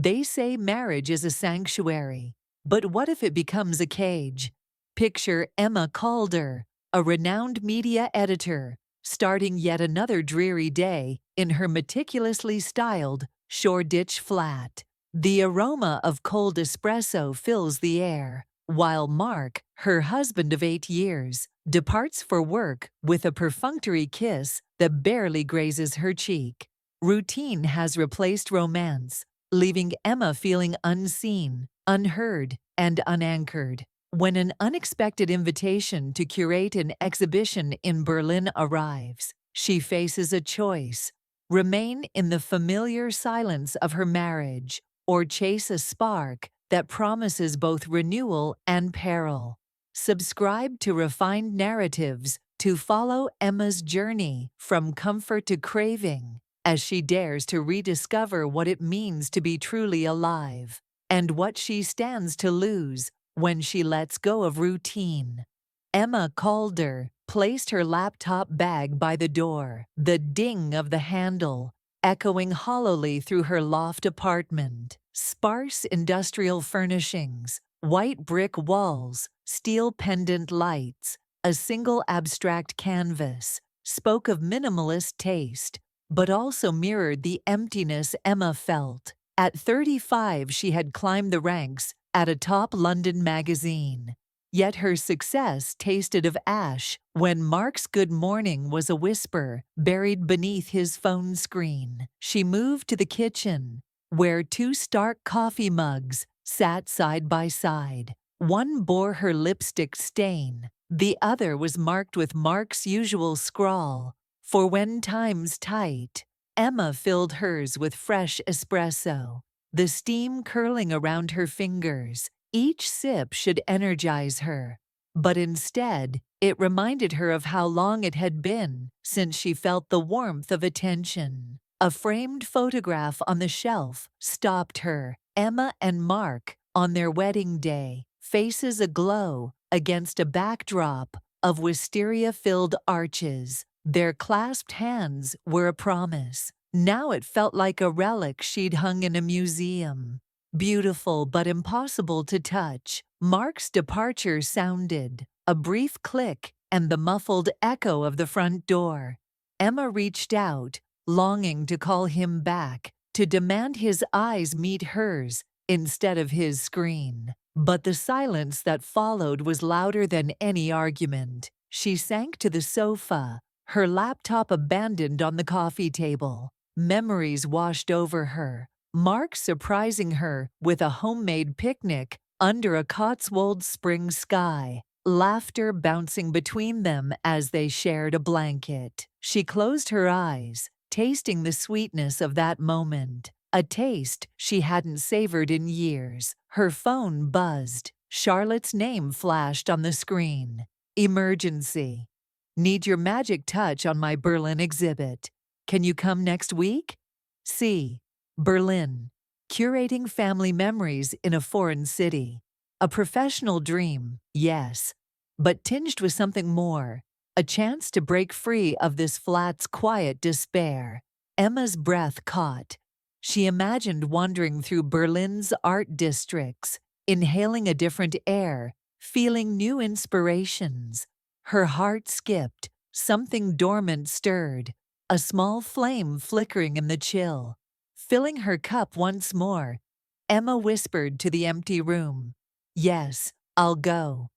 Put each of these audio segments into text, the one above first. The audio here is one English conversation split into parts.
They say marriage is a sanctuary, but what if it becomes a cage? Picture Emma Calder, a renowned media editor, starting yet another dreary day in her meticulously styled Shoreditch flat. The aroma of cold espresso fills the air, while Mark, her husband of 8 years, departs for work with a perfunctory kiss that barely grazes her cheek. Routine has replaced romance, leaving Emma feeling unseen, unheard, and unanchored. When an unexpected invitation to curate an exhibition in Berlin arrives, she faces a choice: remain in the familiar silence of her marriage, or chase a spark that promises both renewal and peril. Subscribe to Refined Narratives to follow Emma's journey from comfort to craving, as she dares to rediscover what it means to be truly alive, and what she stands to lose when she lets go of routine. Emma Calder placed her laptop bag by the door, the ding of the handle echoing hollowly through her loft apartment. Sparse industrial furnishings, white brick walls, steel pendant lights, a single abstract canvas, spoke of minimalist taste, but also mirrored the emptiness Emma felt. At 35, she had climbed the ranks at a top London magazine. Yet her success tasted of ash when Mark's good morning was a whisper buried beneath his phone screen. She moved to the kitchen, where 2 stark coffee mugs sat side by side. One bore her lipstick stain, the other was marked with Mark's usual scrawl, "For when time's tight." Emma filled hers with fresh espresso, the steam curling around her fingers. Each sip should energize her, but instead, it reminded her of how long it had been since she felt the warmth of attention. A framed photograph on the shelf stopped her. Emma and Mark, on their wedding day, faces aglow against a backdrop of wisteria-filled arches. Their clasped hands were a promise. Now it felt like a relic she'd hung in a museum. Beautiful but impossible to touch. Mark's departure sounded, a brief click and the muffled echo of the front door. Emma reached out, longing to call him back, to demand his eyes meet hers instead of his screen. But the silence that followed was louder than any argument. She sank to the sofa, her laptop abandoned on the coffee table. Memories washed over her. Mark surprising her with a homemade picnic under a Cotswold spring sky, laughter bouncing between them as they shared a blanket. She closed her eyes, tasting the sweetness of that moment, a taste she hadn't savored in years. Her phone buzzed. Charlotte's name flashed on the screen. "Emergency. Need your magic touch on my Berlin exhibit. Can you come next week? See. Berlin. Curating family memories in a foreign city. A professional dream, yes, but tinged with something more. A chance to break free of this flat's quiet despair." Emma's breath caught. She imagined wandering through Berlin's art districts, inhaling a different air, feeling new inspirations. Her heart skipped. Something dormant stirred, a small flame flickering in the chill. Filling her cup once more, Emma whispered to the empty room, "Yes, I'll go."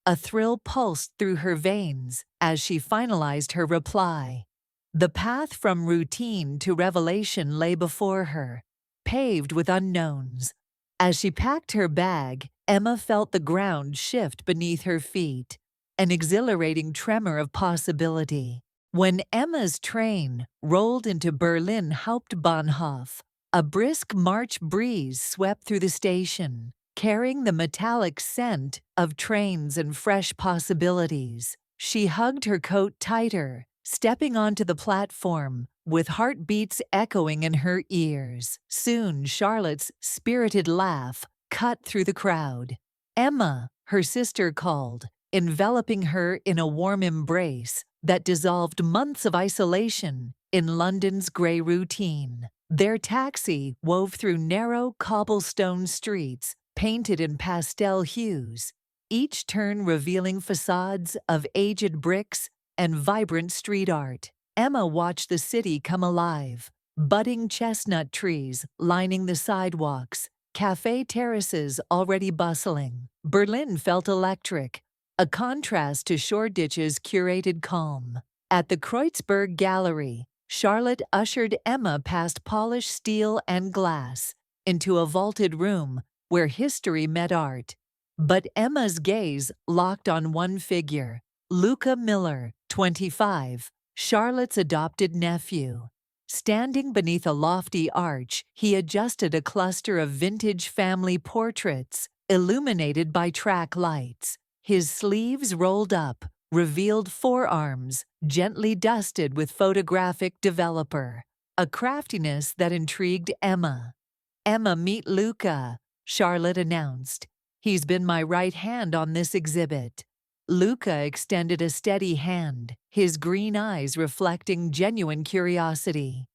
A thrill pulsed through her veins as she finalized her reply. The path from routine to revelation lay before her, paved with unknowns. As she packed her bag, Emma felt the ground shift beneath her feet, an exhilarating tremor of possibility. When Emma's train rolled into Berlin Hauptbahnhof, a brisk March breeze swept through the station, carrying the metallic scent of trains and fresh possibilities. She hugged her coat tighter, stepping onto the platform, with heartbeats echoing in her ears. Soon Charlotte's spirited laugh cut through the crowd. "Emma," her sister called, enveloping her in a warm embrace that dissolved months of isolation in London's grey routine. Their taxi wove through narrow cobblestone streets, painted in pastel hues, each turn revealing facades of aged bricks and vibrant street art. Emma watched the city come alive, budding chestnut trees lining the sidewalks, cafe terraces already bustling. Berlin felt electric, a contrast to Shoreditch's curated calm. At the Kreuzberg Gallery, Charlotte ushered Emma past polished steel and glass into a vaulted room where history met art. But Emma's gaze locked on one figure, Luca Miller, 25, Charlotte's adopted nephew. Standing beneath a lofty arch, he adjusted a cluster of vintage family portraits, illuminated by track lights. His sleeves rolled up, revealed forearms, gently dusted with photographic developer, a craftiness that intrigued Emma. "Emma, meet Luca," Charlotte announced. "He's been my right hand on this exhibit." Luca extended a steady hand, his green eyes reflecting genuine curiosity.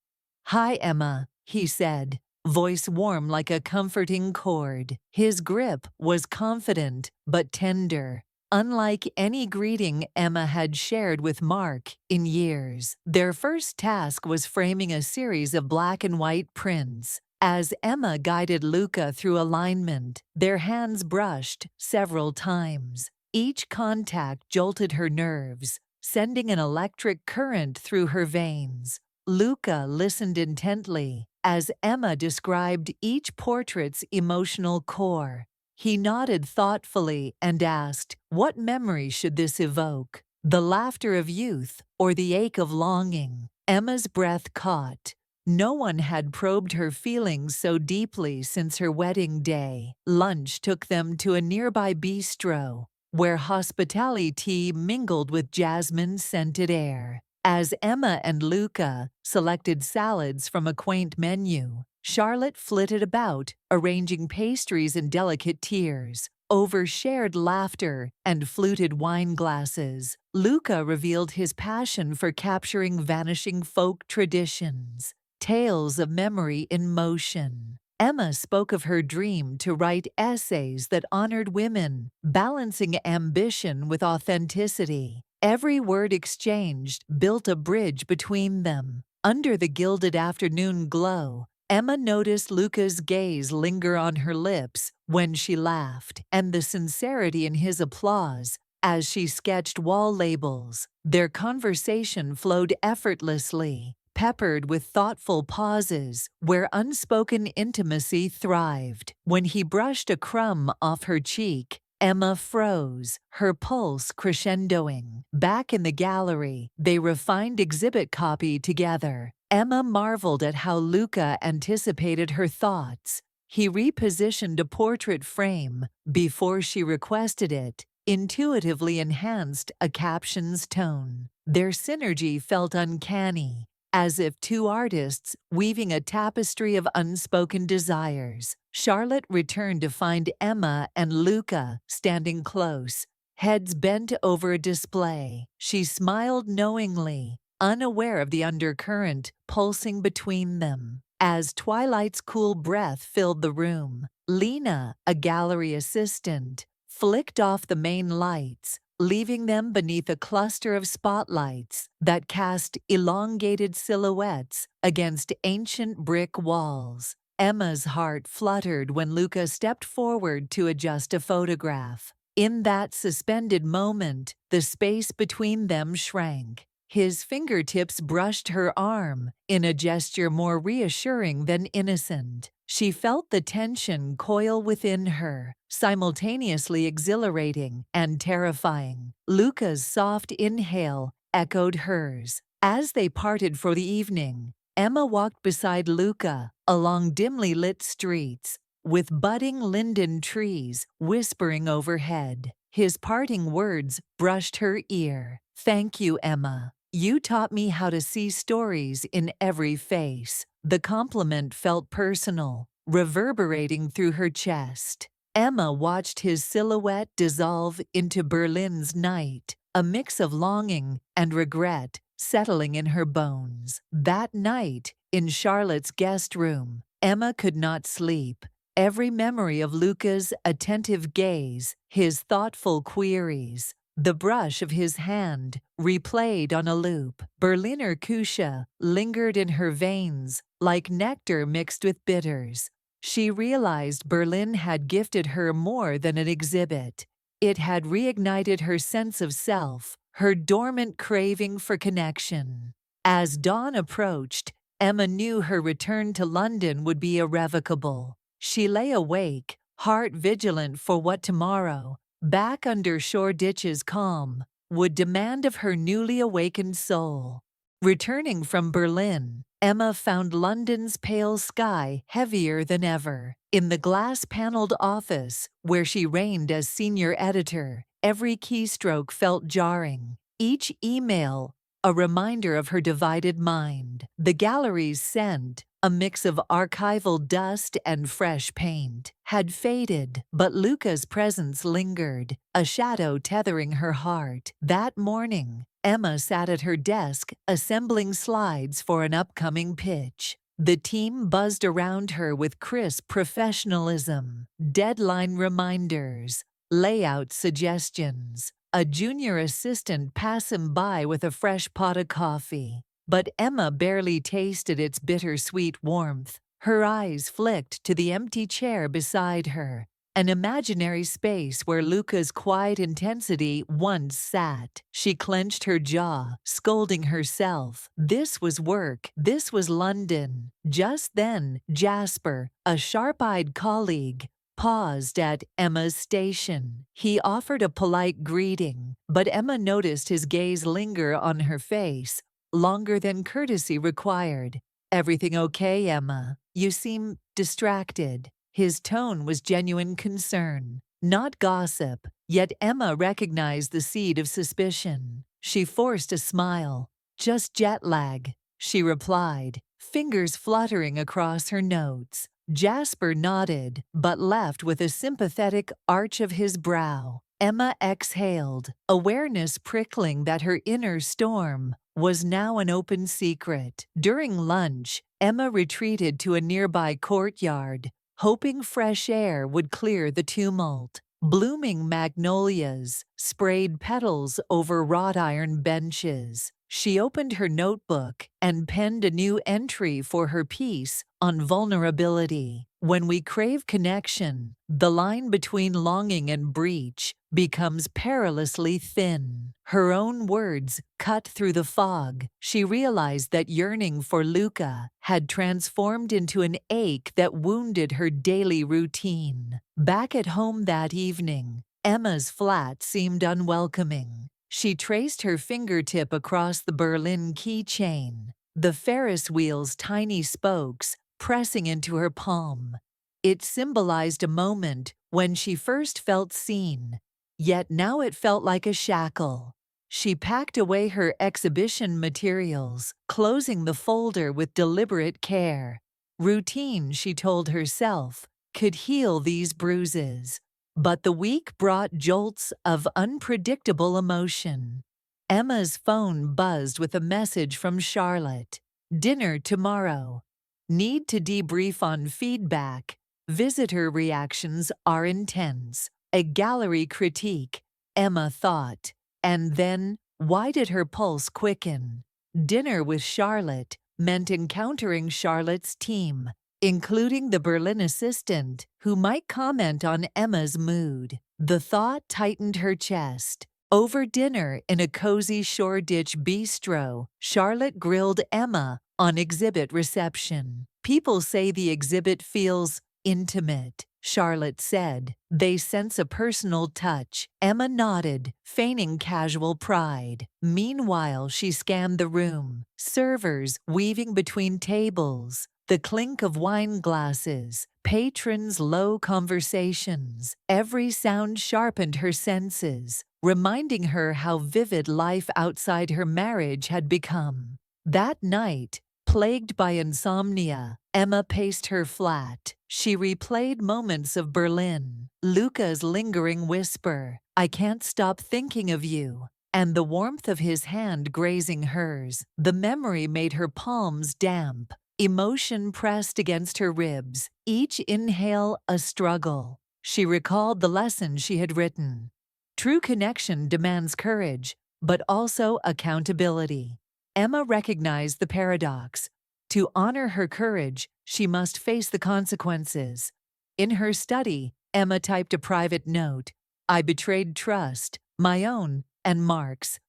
"Hi, Emma," he said, voice warm like a comforting chord. His grip was confident but tender, unlike any greeting Emma had shared with Mark in years. Their first task was framing a series of black and white prints. As Emma guided Luca through alignment, their hands brushed several times. Each contact jolted her nerves, sending an electric current through her veins. Luca listened intently as Emma described each portrait's emotional core. He nodded thoughtfully and asked, "What memory should this evoke? The laughter of youth or the ache of longing?" Emma's breath caught. No one had probed her feelings so deeply since her wedding day. Lunch took them to a nearby bistro, where hospitality mingled with jasmine-scented air. As Emma and Luca selected salads from a quaint menu, Charlotte flitted about, arranging pastries in delicate tiers. Over shared laughter and fluted wine glasses, Luca revealed his passion for capturing vanishing folk traditions, tales of memory in motion. Emma spoke of her dream to write essays that honored women, balancing ambition with authenticity. Every word exchanged built a bridge between them. Under the gilded afternoon glow, Emma noticed Luca's gaze linger on her lips when she laughed, and the sincerity in his applause as she sketched wall labels. Their conversation flowed effortlessly, peppered with thoughtful pauses where unspoken intimacy thrived. When he brushed a crumb off her cheek, Emma froze, her pulse crescendoing. Back in the gallery, they refined exhibit copy together. Emma marveled at how Luca anticipated her thoughts. He repositioned a portrait frame before she requested it, intuitively enhanced a caption's tone. Their synergy felt uncanny, as if two artists weaving a tapestry of unspoken desires. Charlotte returned to find Emma and Luca standing close, heads bent over a display. She smiled knowingly, unaware of the undercurrent pulsing between them. As twilight's cool breath filled the room, Lena, a gallery assistant, flicked off the main lights, leaving them beneath a cluster of spotlights that cast elongated silhouettes against ancient brick walls. Emma's heart fluttered when Luca stepped forward to adjust a photograph. In that suspended moment, the space between them shrank. His fingertips brushed her arm in a gesture more reassuring than innocent. She felt the tension coil within her, simultaneously exhilarating and terrifying. Luca's soft inhale echoed hers. As they parted for the evening, Emma walked beside Luca along dimly lit streets, with budding linden trees whispering overhead. His parting words brushed her ear. "Thank you, Emma. You taught me how to see stories in every face." The compliment felt personal, reverberating through her chest. Emma watched his silhouette dissolve into Berlin's night, a mix of longing and regret settling in her bones. That night, In Charlotte's guest room, Emma could not sleep. Every memory of Luca's attentive gaze, his thoughtful queries, the brush of his hand, replayed on a loop. Berliner Kusche lingered in her veins like nectar mixed with bitters. She realized Berlin had gifted her more than an exhibit. It had reignited her sense of self, her dormant craving for connection. As dawn approached, Emma knew her return to London would be irrevocable. She lay awake, heart vigilant for what tomorrow, back under Shoreditch's calm, would demand of her newly awakened soul. Returning from Berlin, Emma found London's pale sky heavier than ever. In the glass-paneled office, where she reigned as senior editor, every keystroke felt jarring. Each email, a reminder of her divided mind. The gallery's scent, a mix of archival dust and fresh paint, had faded, but Luca's presence lingered, a shadow tethering her heart. That morning, Emma sat at her desk, assembling slides for an upcoming pitch. The team buzzed around her with crisp professionalism, deadline reminders, layout suggestions. A junior assistant passed him by with a fresh pot of coffee, but Emma barely tasted its bittersweet warmth. Her eyes flicked to the empty chair beside her, an imaginary space where Luca's quiet intensity once sat. She clenched her jaw, scolding herself. This was work. This was London. Just then, Jasper, a sharp-eyed colleague, paused at Emma's station. He offered a polite greeting, but Emma noticed his gaze linger on her face, longer than courtesy required. "Everything okay, Emma? You seem distracted." His tone was genuine concern, not gossip, yet Emma recognized the seed of suspicion. She forced a smile. "Just jet lag," she replied, fingers fluttering across her notes. Jasper nodded, but left with a sympathetic arch of his brow. Emma exhaled, awareness prickling that her inner storm was now an open secret. During lunch, Emma retreated to a nearby courtyard, hoping fresh air would clear the tumult. Blooming magnolias sprayed petals over wrought iron benches. She opened her notebook and penned a new entry for her piece on vulnerability. When we crave connection, the line between longing and breach becomes perilously thin. Her own words cut through the fog. She realized that yearning for Luca had transformed into an ache that wounded her daily routine. Back at home that evening, Emma's flat seemed unwelcoming. She traced her fingertip across the Berlin keychain, the Ferris wheel's tiny spokes pressing into her palm. It symbolized a moment when she first felt seen, yet now it felt like a shackle. She packed away her exhibition materials, closing the folder with deliberate care. Routine, she told herself, could heal these bruises. But the week brought jolts of unpredictable emotion. Emma's phone buzzed with a message from Charlotte. "Dinner tomorrow. Need to debrief on feedback. Visitor reactions are intense." A gallery critique, Emma thought. And then, why did her pulse quicken? Dinner with Charlotte meant encountering Charlotte's team, including the Berlin assistant, who might comment on Emma's mood. The thought tightened her chest. Over dinner in a cozy Shoreditch bistro, Charlotte grilled Emma on exhibit reception. "People say the exhibit feels intimate," Charlotte said. "They sense a personal touch." Emma nodded, feigning casual pride. Meanwhile, she scanned the room. Servers weaving between tables, the clink of wine glasses, patrons' low conversations. Every sound sharpened her senses, reminding her how vivid life outside her marriage had become. That night, plagued by insomnia, Emma paced her flat. She replayed moments of Berlin, Luca's lingering whisper, "I can't stop thinking of you," and the warmth of his hand grazing hers. The memory made her palms damp. Emotion pressed against her ribs, each inhale a struggle. She recalled the lesson she had written. True connection demands courage, but also accountability. Emma recognized the paradox. To honor her courage, she must face the consequences. In her study, Emma typed a private note. I betrayed trust, my own and Mark's.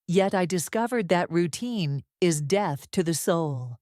Yet I discovered that routine is death to the soul.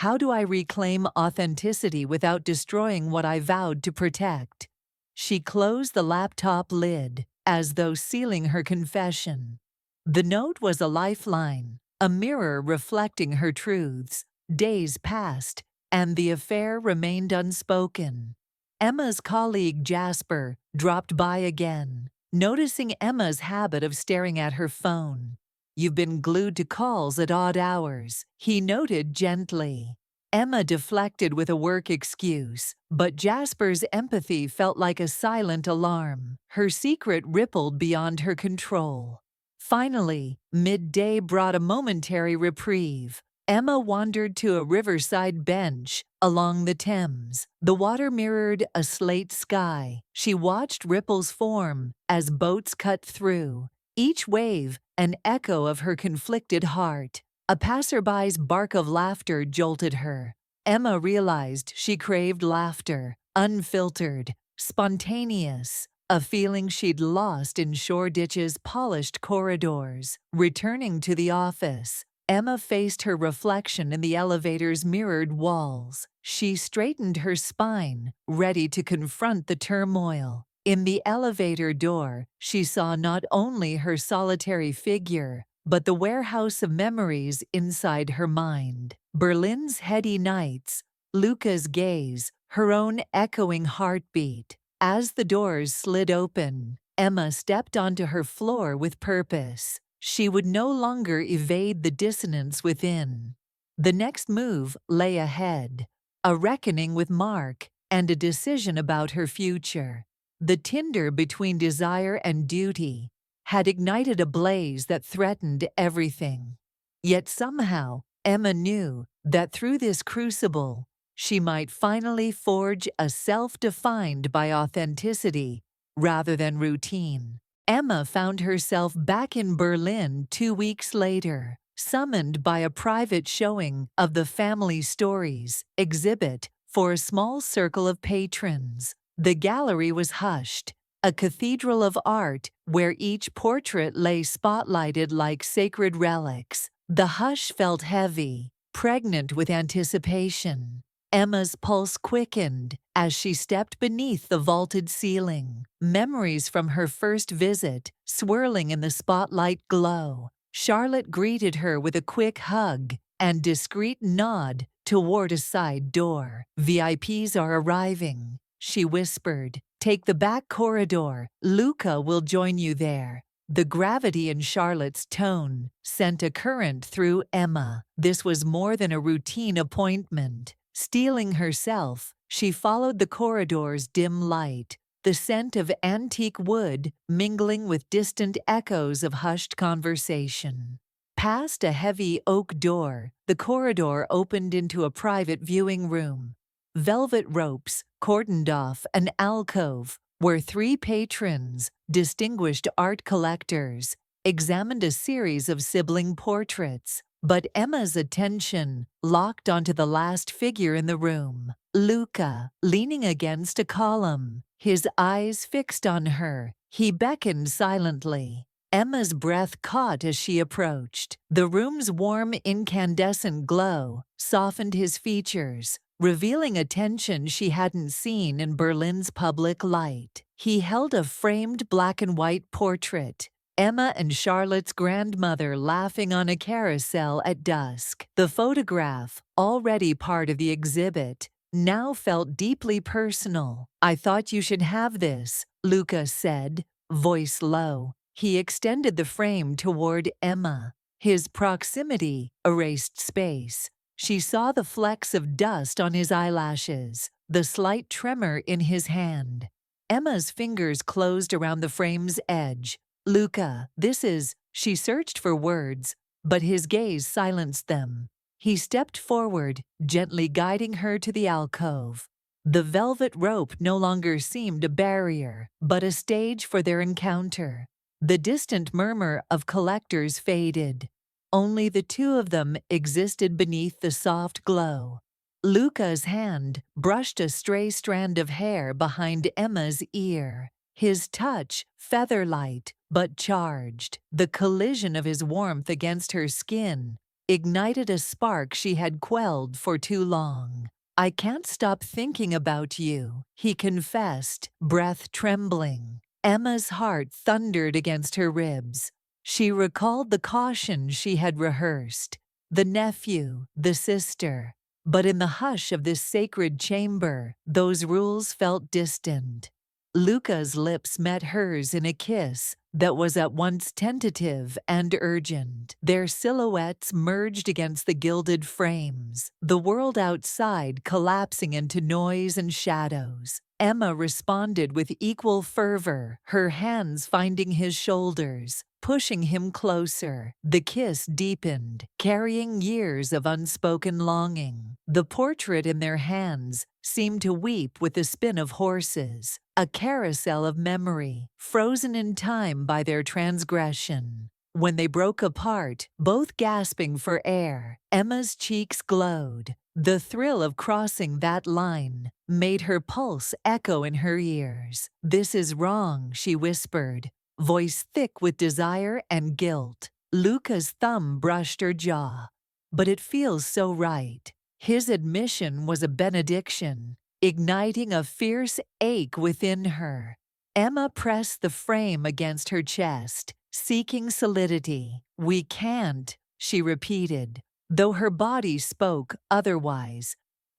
How do I reclaim authenticity without destroying what I vowed to protect? She closed the laptop lid, as though sealing her confession. The note was a lifeline, a mirror reflecting her truths. Days passed, and the affair remained unspoken. Emma's colleague Jasper dropped by again, noticing Emma's habit of staring at her phone. You've been glued to calls at odd hours, he noted gently. Emma deflected with a work excuse, but Jasper's empathy felt like a silent alarm. Her secret rippled beyond her control. Finally, midday brought a momentary reprieve. Emma wandered to a riverside bench along the Thames. The water mirrored a slate sky. She watched ripples form as boats cut through, each wave an echo of her conflicted heart. A passerby's bark of laughter jolted her. Emma realized she craved laughter, unfiltered, spontaneous, a feeling she'd lost in Shoreditch's polished corridors. Returning to the office, Emma faced her reflection in the elevator's mirrored walls. She straightened her spine, ready to confront the turmoil. In the elevator door, she saw not only her solitary figure, but the warehouse of memories inside her mind. Berlin's heady nights, Luca's gaze, her own echoing heartbeat. As the doors slid open, Emma stepped onto her floor with purpose. She would no longer evade the dissonance within. The next move lay ahead, a reckoning with Mark and a decision about her future. The tinder between desire and duty had ignited a blaze that threatened everything. Yet somehow, Emma knew that through this crucible, she might finally forge a self defined by authenticity rather than routine. Emma found herself back in Berlin 2 weeks later, summoned by a private showing of the Family Stories exhibit for a small circle of patrons. The gallery was hushed, a cathedral of art where each portrait lay spotlighted like sacred relics. The hush felt heavy, pregnant with anticipation. Emma's pulse quickened as she stepped beneath the vaulted ceiling, memories from her first visit swirling in the spotlight glow. Charlotte greeted her with a quick hug and discreet nod toward a side door. VIPs are arriving, she whispered. Take the back corridor. Luca will join you there. The gravity in Charlotte's tone sent a current through Emma. This was more than a routine appointment. Steeling herself, she followed the corridor's dim light, the scent of antique wood mingling with distant echoes of hushed conversation. Past a heavy oak door, the corridor opened into a private viewing room. Velvet ropes cordoned off an alcove where 3 patrons, distinguished art collectors, examined a series of sibling portraits. But Emma's attention locked onto the last figure in the room, Luca, leaning against a column, his eyes fixed on her. He beckoned silently. Emma's breath caught as she approached. The room's warm, incandescent glow softened his features, revealing a tension she hadn't seen in Berlin's public light. He held a framed black and white portrait, Emma and Charlotte's grandmother laughing on a carousel at dusk. The photograph, already part of the exhibit, now felt deeply personal. I thought you should have this, Luca said, voice low. He extended the frame toward Emma. His proximity erased space. She saw the flecks of dust on his eyelashes, the slight tremor in his hand. Emma's fingers closed around the frame's edge. Luca, this is, she searched for words, but his gaze silenced them. He stepped forward, gently guiding her to the alcove. The velvet rope no longer seemed a barrier, but a stage for their encounter. The distant murmur of collectors faded. Only the two of them existed beneath the soft glow. Luca's hand brushed a stray strand of hair behind Emma's ear. His touch, feather-light but charged. The collision of his warmth against her skin ignited a spark she had quelled for too long. "I can't stop thinking about you," he confessed, breath trembling. Emma's heart thundered against her ribs. She recalled the caution she had rehearsed. The nephew, the sister. But in the hush of this sacred chamber, those rules felt distant. Luca's lips met hers in a kiss that was at once tentative and urgent. Their silhouettes merged against the gilded frames, the world outside collapsing into noise and shadows. Emma responded with equal fervor, her hands finding his shoulders, pushing him closer. The kiss deepened, carrying years of unspoken longing. The portrait in their hands seemed to weep with the spin of horses, a carousel of memory, frozen in time by their transgression. When they broke apart, both gasping for air, Emma's cheeks glowed. The thrill of crossing that line made her pulse echo in her ears. "This is wrong," she whispered, voice thick with desire and guilt. Luca's thumb brushed her jaw. "But it feels so right." His admission was a benediction, igniting a fierce ache within her. Emma pressed the frame against her chest, seeking solidity. "We can't," she repeated, though her body spoke otherwise.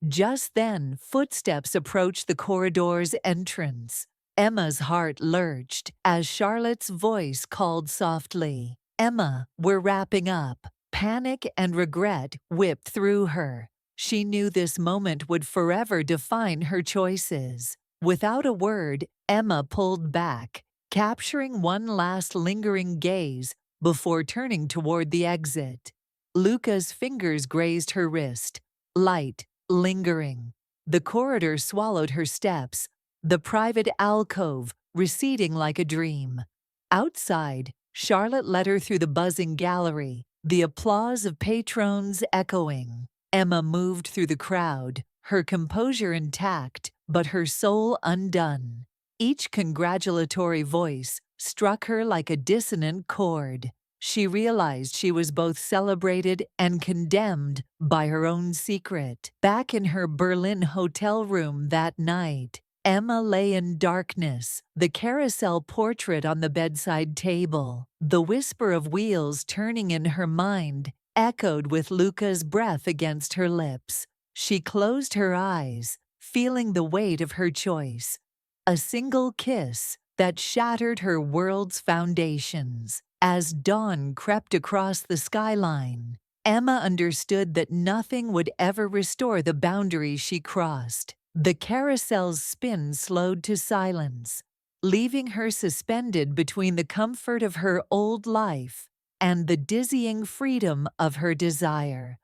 Just then, footsteps approached the corridor's entrance. Emma's heart lurched as Charlotte's voice called softly, "Emma, we're wrapping up." Panic and regret whipped through her. She knew this moment would forever define her choices. Without a word, Emma pulled back, capturing one last lingering gaze before turning toward the exit. Luca's fingers grazed her wrist, light, lingering. The corridor swallowed her steps, the private alcove receding like a dream. Outside, Charlotte led her through the buzzing gallery, the applause of patrons echoing. Emma moved through the crowd, her composure intact, but her soul undone. Each congratulatory voice struck her like a dissonant chord. She realized she was both celebrated and condemned by her own secret. Back in her Berlin hotel room that night, Emma lay in darkness, the carousel portrait on the bedside table. The whisper of wheels turning in her mind echoed with Luca's breath against her lips. She closed her eyes, feeling the weight of her choice. A single kiss that shattered her world's foundations. As dawn crept across the skyline, Emma understood that nothing would ever restore the boundaries she crossed. The carousel's spin slowed to silence, leaving her suspended between the comfort of her old life and the dizzying freedom of her desire.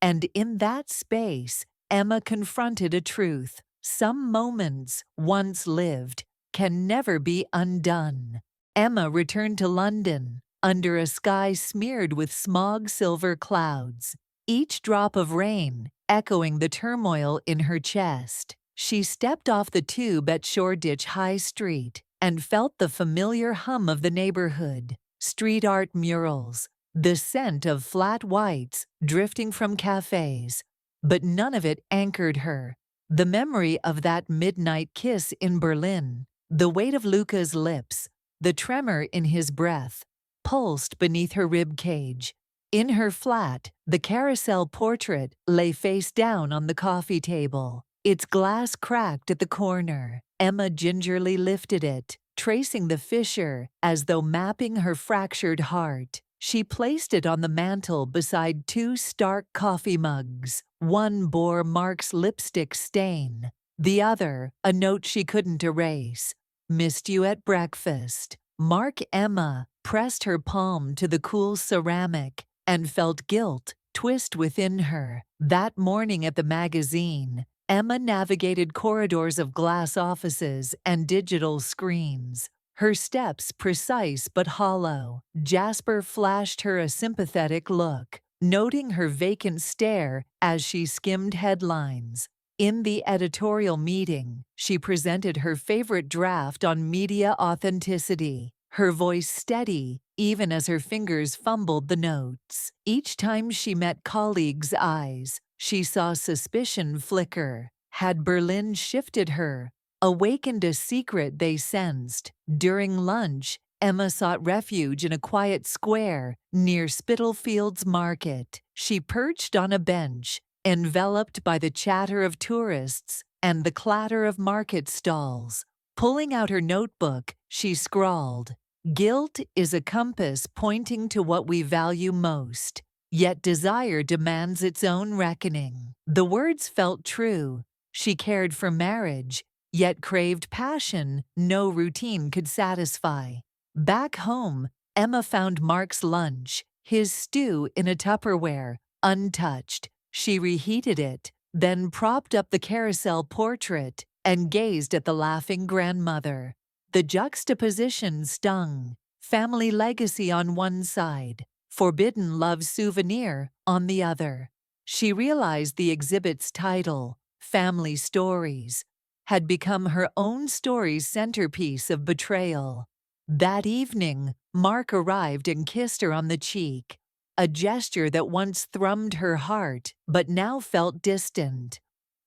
And in that space, Emma confronted a truth. Some moments, once lived, can never be undone. Emma returned to London, under a sky smeared with smog-silver clouds, each drop of rain echoing the turmoil in her chest. She stepped off the tube at Shoreditch High Street and felt the familiar hum of the neighborhood. Street art murals, the scent of flat whites drifting from cafes, but none of it anchored her. The memory of that midnight kiss in Berlin, the weight of Luca's lips, the tremor in his breath, pulsed beneath her rib cage. In her flat, the carousel portrait lay face down on the coffee table, its glass cracked at the corner. Emma gingerly lifted it, tracing the fissure as though mapping her fractured heart. She placed it on the mantel beside two stark coffee mugs. One bore Mark's lipstick stain, the other a note she couldn't erase. "Missed you at breakfast." Mark. Emma pressed her palm to the cool ceramic and felt guilt twist within her. That morning at the magazine, Emma navigated corridors of glass offices and digital screens. Her steps precise but hollow. Jasper flashed her a sympathetic look, noting her vacant stare as she skimmed headlines. In the editorial meeting, she presented her favorite draft on media authenticity, her voice steady even as her fingers fumbled the notes. Each time she met colleagues' eyes, she saw suspicion flicker. Had Berlin shifted her, awakened a secret they sensed? During lunch, Emma sought refuge in a quiet square near Spitalfields Market. She perched on a bench, enveloped by the chatter of tourists and the clatter of market stalls. Pulling out her notebook, she scrawled, "Guilt is a compass pointing to what we value most, yet desire demands its own reckoning." The words felt true. She cared for marriage, yet craved passion no routine could satisfy. Back home, Emma found Mark's lunch, his stew in a Tupperware, untouched. She reheated it, then propped up the carousel portrait and gazed at the laughing grandmother. The juxtaposition stung. Family legacy on one side, forbidden love souvenir on the other. She realized the exhibit's title, Family Stories, had become her own story's centerpiece of betrayal. That evening, Mark arrived and kissed her on the cheek, a gesture that once thrummed her heart but now felt distant.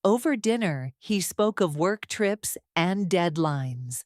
Over dinner, he spoke of work trips and deadlines.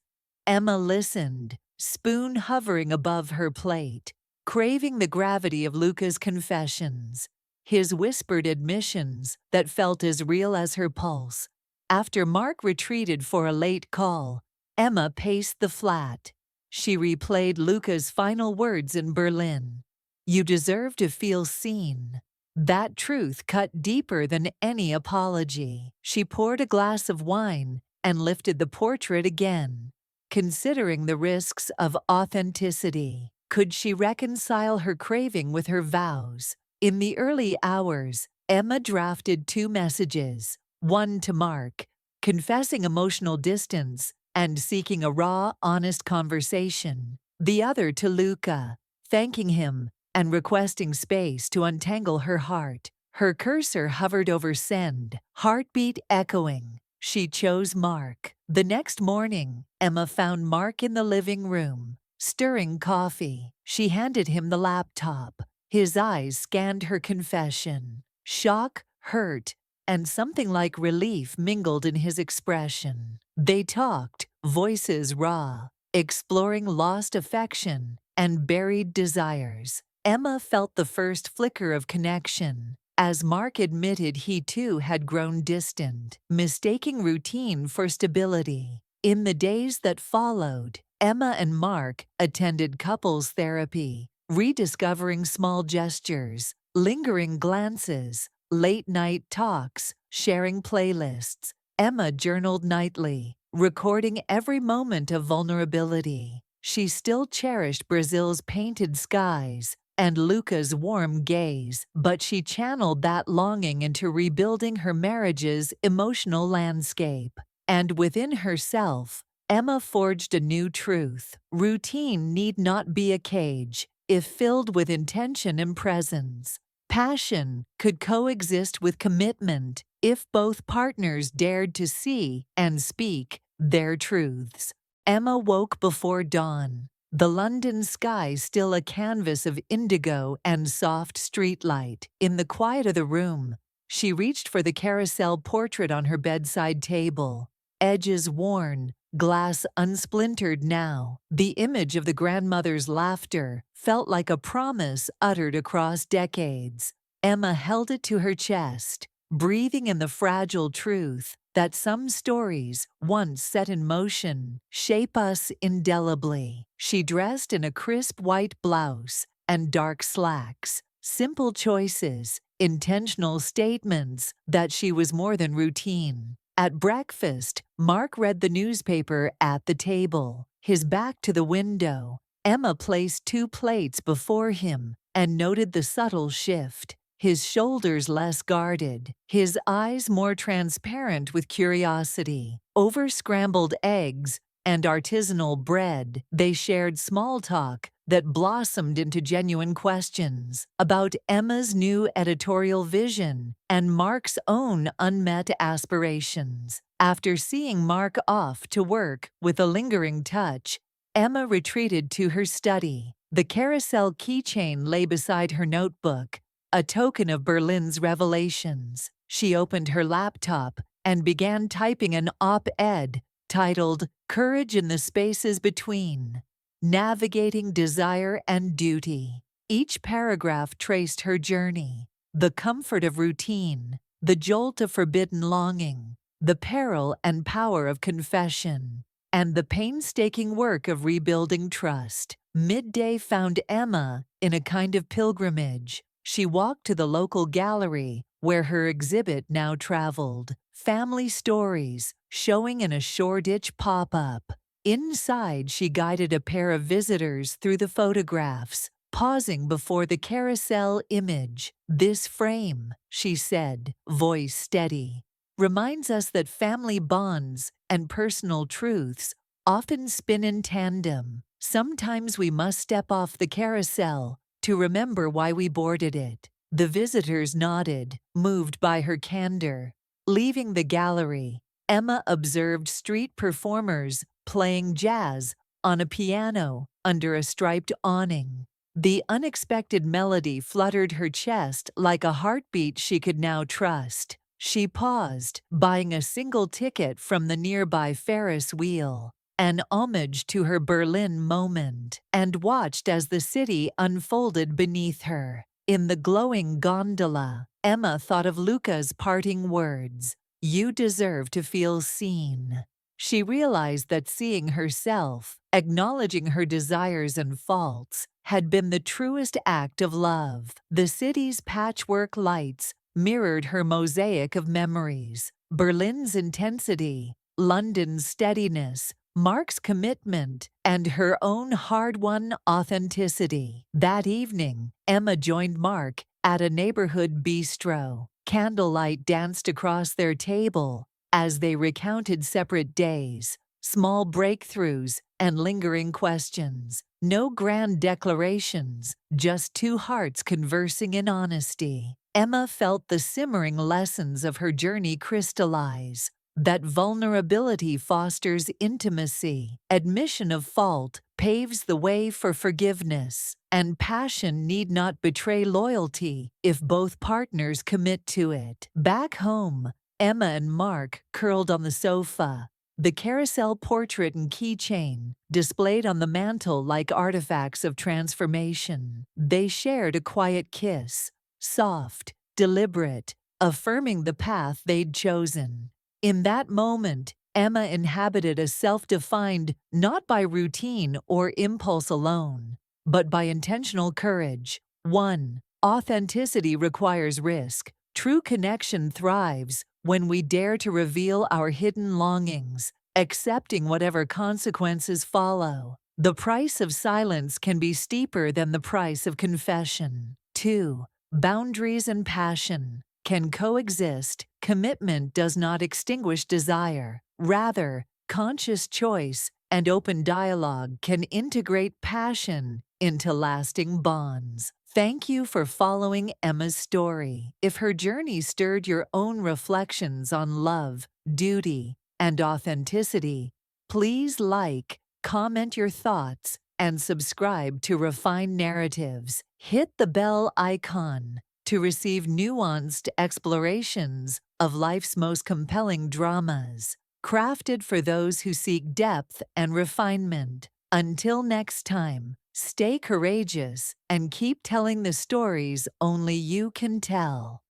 Emma listened, spoon hovering above her plate, craving the gravity of Luca's confessions, his whispered admissions that felt as real as her pulse. After Mark retreated for a late call, Emma paced the flat. She replayed Luca's final words in Berlin. "You deserve to feel seen." That truth cut deeper than any apology. She poured a glass of wine and lifted the portrait again, considering the risks of authenticity. Could she reconcile her craving with her vows? In the early hours, Emma drafted 2 messages, one to Mark, confessing emotional distance and seeking a raw, honest conversation, the other to Luca, thanking him and requesting space to untangle her heart. Her cursor hovered over send, heartbeat echoing. She chose Mark. The next morning, Emma found Mark in the living room, stirring coffee. She handed him the laptop. His eyes scanned her confession. Shock, hurt, and something like relief mingled in his expression. They talked, voices raw, exploring lost affection and buried desires. Emma felt the first flicker of connection, as Mark admitted he too had grown distant, mistaking routine for stability. In the days that followed, Emma and Mark attended couples therapy, rediscovering small gestures, lingering glances, late-night talks, sharing playlists. Emma journaled nightly, recording every moment of vulnerability. She still cherished Brazil's painted skies and Luca's warm gaze, but she channeled that longing into rebuilding her marriage's emotional landscape. And within herself, Emma forged a new truth. Routine need not be a cage, if filled with intention and presence. Passion could coexist with commitment if both partners dared to see and speak their truths. Emma woke before dawn, the London sky still a canvas of indigo and soft streetlight. In the quiet of the room, she reached for the carousel portrait on her bedside table. Edges worn, glass unsplintered now, the image of the grandmother's laughter felt like a promise uttered across decades. Emma held it to her chest, breathing in the fragile truth that some stories, once set in motion, shape us indelibly. She dressed in a crisp white blouse and dark slacks, simple choices, intentional statements that she was more than routine. At breakfast, Mark read the newspaper at the table, his back to the window. Emma placed 2 plates before him and noted the subtle shift. his shoulders less guarded, his eyes more transparent with curiosity. Over scrambled eggs and artisanal bread, they shared small talk that blossomed into genuine questions about Emma's new editorial vision and Mark's own unmet aspirations. After seeing Mark off to work with a lingering touch, Emma retreated to her study. The carousel keychain lay beside her notebook, a token of Berlin's revelations. She opened her laptop and began typing an op-ed titled "Courage in the Spaces Between: Navigating Desire and Duty." Each paragraph traced her journey, the comfort of routine, the jolt of forbidden longing, the peril and power of confession, and the painstaking work of rebuilding trust. Midday found Emma in a kind of pilgrimage. She walked to the local gallery where her exhibit now traveled, Family Stories, showing in a Shoreditch pop-up. Inside, she guided a pair of visitors through the photographs, pausing before the carousel image. "This frame," she said, voice steady, "reminds us that family bonds and personal truths often spin in tandem. Sometimes we must step off the carousel to remember why we boarded it." The visitors nodded, moved by her candor. Leaving the gallery, Emma observed street performers playing jazz on a piano under a striped awning. The unexpected melody fluttered her chest like a heartbeat she could now trust. She paused, buying a single ticket from the nearby Ferris wheel, an homage to her Berlin moment, and watched as the city unfolded beneath her. In the glowing gondola, Emma thought of Luca's parting words, "You deserve to feel seen." She realized that seeing herself, acknowledging her desires and faults, had been the truest act of love. The city's patchwork lights mirrored her mosaic of memories: Berlin's intensity, London's steadiness, Mark's commitment, and her own hard-won authenticity. That evening, Emma joined Mark at a neighborhood bistro. Candlelight danced across their table as they recounted separate days, small breakthroughs, and lingering questions. No grand declarations, just two hearts conversing in honesty. Emma felt the simmering lessons of her journey crystallize. That vulnerability fosters intimacy, admission of fault paves the way for forgiveness, and passion need not betray loyalty if both partners commit to it. Back home, Emma and Mark curled on the sofa, the carousel portrait and keychain displayed on the mantel like artifacts of transformation. They shared a quiet kiss, soft, deliberate, affirming the path they'd chosen. In that moment, Emma inhabited a self-defined not by routine or impulse alone, but by intentional courage. 1. Authenticity requires risk. True connection thrives when we dare to reveal our hidden longings, accepting whatever consequences follow. The price of silence can be steeper than the price of confession. 2. Boundaries and passion can coexist. Commitment does not extinguish desire. Rather, conscious choice and open dialogue can integrate passion into lasting bonds. Thank you for following Emma's story. If her journey stirred your own reflections on love, duty, and authenticity, please like, comment your thoughts, and subscribe to Refined Narratives. Hit the bell icon to receive nuanced explorations of life's most compelling dramas, crafted for those who seek depth and refinement. Until next time, stay courageous and keep telling the stories only you can tell.